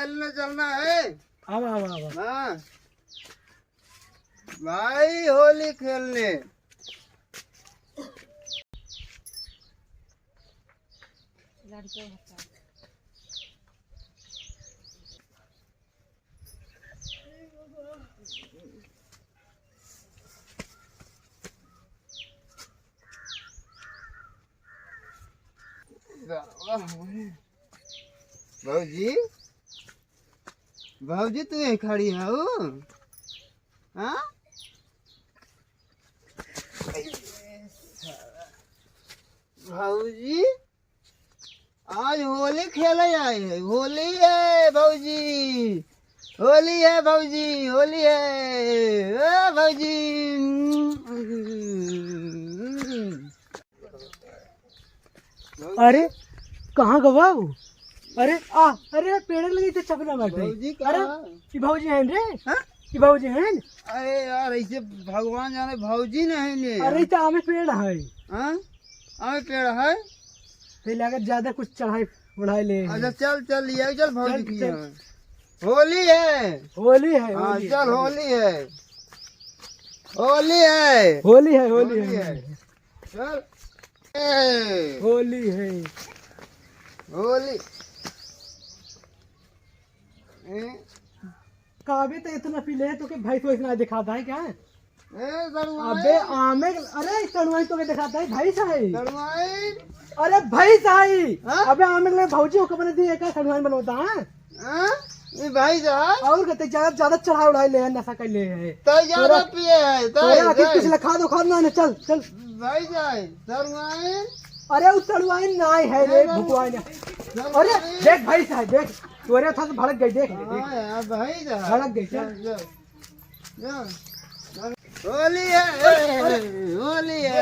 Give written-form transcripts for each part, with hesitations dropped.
खेलने चलना है। अब हाँ भाई होली खेलने। भाजी भाजी तू यहीं खड़ी है वो? हाँ भाजी आज होली खेले आए हैं। होली है भाजी, होली है भाजी, होली है भाजी। अरे कहाँ गवा वो? अरे अरे पेड़ लगी तो चपना बैठ भाजी अरे कि भाजी हैं रे? हाँ कि भाजी हैं? अरे यार ऐसे भगवान जाने भाजी नहीं ने। अरे तो आमे पेड़ है। हाँ आमे पेड़ है। फिर अगर ज्यादा कुछ चढ़ाई बढ़ाई ले। अच्छा चल चल लिया चल भाजी की है। होली है, होली है। हाँ चल होली है, होली है, होली है, होली है, चल होली है, होली। काबे तो इतना पी ले तो के भाई तो इतना दिखाता है क्या? अबे अबे आमे अरे तड़वाई तो के दिखाता है भाई साहब। तड़वाई अरे भाई साहब हाँ? अबे आमे ले भौजी को बने दिए का तड़वाई बनवाता है। हाँ? ये भाई साहब और कहते ज्यादा चढ़ा उड़ाई ले नशा कर ले है तो ज्यादा पिए है तो कुछ लखा दो खाना ना चल चल भाई साहब तड़वाई। अरे उस तड़वाई नाई है रे भुकवाई ना। अरे देख भाई साहब देख तोरे था तो भड़क गई देख हाँ यार भाई साहब भड़क गई चल होली है, होली है,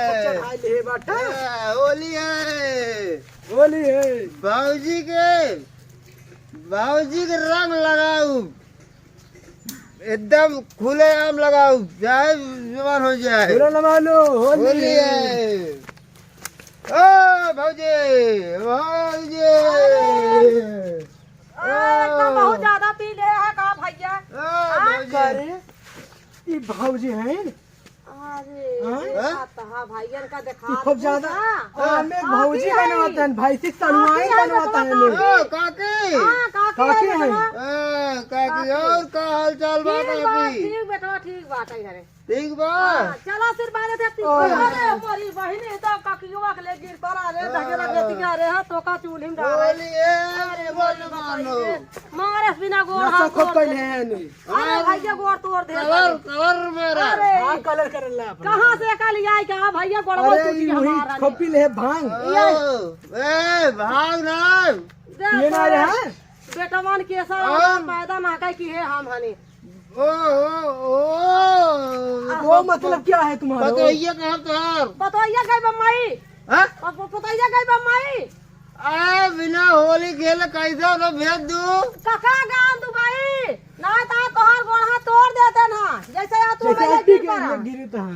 होली है, होली है। भाऊजी के रंग लगाऊ एकदम खुले आम लगाऊ चाहे जवान हो जाए। होली है। ओ भाऊजी भाऊजी बहुत ज्यादा पी ले है का भैया? ये भाऊजी हैं। अरे भैया का देखा खूब ज्यादा हमें भाऊजी बनवाता है भाई से तड़वाई बनवाता है लोग। काकी काकी है काकी और का हाल चाल बा काकी? ठीक बेटा ठीक बात है घरे ठीक बा। चला सिर बारे देखती अरे हमारी बहन तो काकीवा के ले गिर पड़ा रे धगेला लेती आ रे है तो का चूल्ही में डाल होली है बोल मानो मारे बिना गोड़ नशा हाथ खूब कैले हैं नहीं। अरे भैया गोड़ तोड़ दे कलर कलर मेरा हाँ कलर कर ला कहां से का लिया क्या भैया गोड़ बोल अरे टूटी वही हमारा खपी ले भांग ए भाग ना ये ना रहा बेटवान केसा पैदा ना का की है हम हनी वो मतलब क्या है तुम्हारा? बताइए कहाँ तार पतोइया गई बम्मई हाँ? पतोइया गई बम्मई अरे बिना होली खेले कैसे तो भेज दूं? कका गांव दुबई ना ता तोहर गोड़ तोड़ देते ना जैसे या तू मेरे गिर पड़ा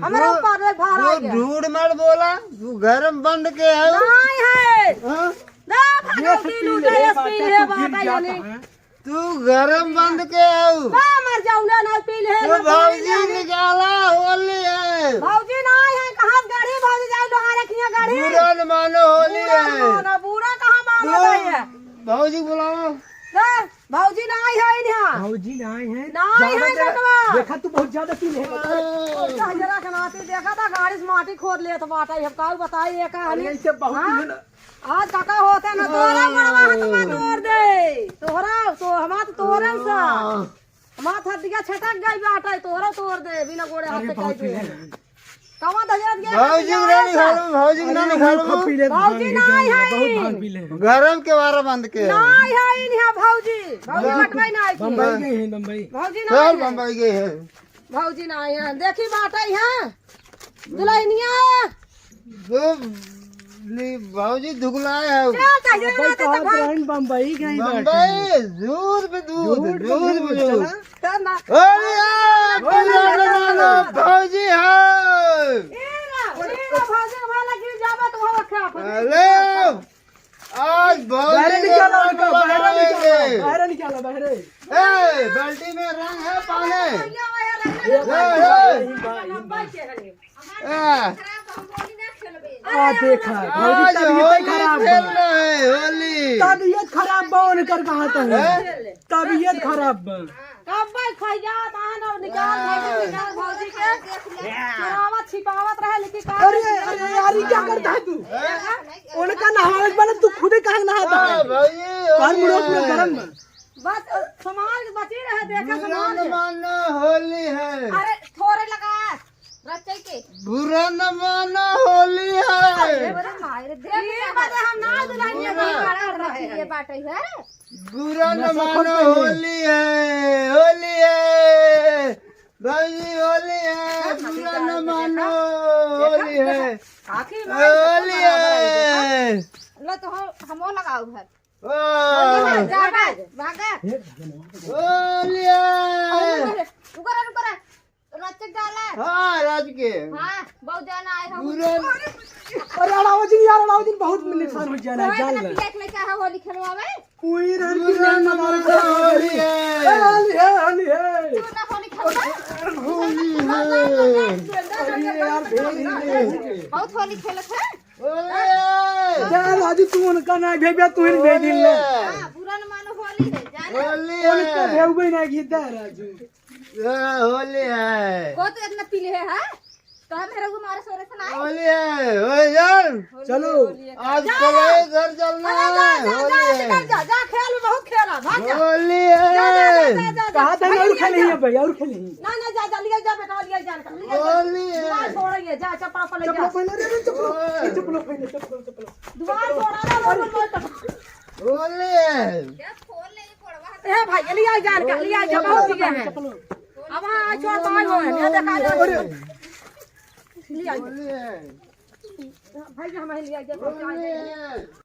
हमारे ऊपर रे भार आ तू गया झूठ मत बोला तू घर में बंद के है नहीं है हाँ? ना भागो की लूटे एसपी ले बाटा यानी तू घर में बंद के है मैं मर जाऊं ना पी ले तो भाजी निकाला होली है भौजी नहीं है कहां गाड़ी भौजी जाए लोहा रखिया गाड़ी बुरा न मानो होली है ना बुरा कहां मानो है भाजी बुलाओ ना भौजी नहीं है यहां भाऊजी नहीं है नहीं है बेटवा देखा तू बहुत ज्यादा पी ले जरा खनाती देखा था गाड़ी से माटी खोद ले तो बाटा हम का बताई ये कहानी ऐसे बहुत आज काका होते ना तोरा मरवा हाथ में तोड़ दे तोरा तो हमा तो तोरे सा हमा थदिया छटक गई बाटा तोरा तोड़ दे बिना गोड़े हाथ पे काई दे कमा दजत गया भाजी नहीं खालू भाजी नहीं खालू भौजी नहीं है बहुत भांग पी ले गरम के बारे बंद के नहीं है इन्हा भौजी भौजी हटवाई नहीं थी बम्बई गई है बम्बई भौजी चल नहीं है बम्बई गए है भौजी नहीं है देखी बाटा यहां दुल्हनिया तो भाजी दुगलाए है चल चाहिए ना तो भाई बम्बई गई बम्बई दूध पे दूध दूध पे दूध चल ना अरे यार भाजी है भौजी वाला गिर जाबा तो हो क्या हेलो आज भाजी बाहर निकालो बहरे ए बाल्टी में रंग है पानी देखा आज होली खेल रहे हैं होली तबीयत खराब बन कर कहा तबीयत खराब कब भाई खैया तान और निकाल भौजी के चुरावत छिपावत रहे लेकिन का अरे अरे यार ये क्या करता है तू उनका नहावे बने तू खुद ही कहां नहाता है भाई मुड़ो पूरा गरम में बस समाज बची रहे देखा बुरा समाज न मानो होली है अरे थोड़े लगा रचे के बुरा न मानो होली है अरे मारे देख बजे हम ना दुल्हनिया कर रहे हैं ये बाटे है बुरा न मानो होली है भाई होली है बुरा न मानो होली है आखिर होली है लो तो हमो लगाओ है ओ जागा भागा होली है रुको रचे डाला हाँ राज के हां बहुत जाना आए हम बुरा अरे अलाउद्दीन यार अलाउद्दीन बहुत नुकसान हो जाना कोई जान ना पिलेट में क्या है होली खेलवावे कोई रन बुरा न मानो होली है होली है तू ना होली खेलवा होली है अरे यार भेज बहुत होली खेलत है होली है जा राजू तू उनका ना भेजा तू ही भेज दिल ले हां बुरा न मानो होली है जाने होली उनका है भेज भी ना गीता राजू होली है को तो इतना पीले है तो मेरे को मारे सोरे से ना होली है हो यार चलो आज कल घर चलना है होली है जा खेल बहुत खेला भाग जा होली है कहा था और खेले ही भाई और खेले ही ना जा लिया जा बेटा लिया जा होली दुआ है छोड़िए जा चपड़ा पर ले चप्पल जा पहले रे चप्पल पहले चप्पल दुआ छोड़ा ना होली है ए भाई लिया जा बहुत दिए हैं अब हां छोड़ पाए हो ये देखा जा लिया होली है भाई हमें लिया जा होली है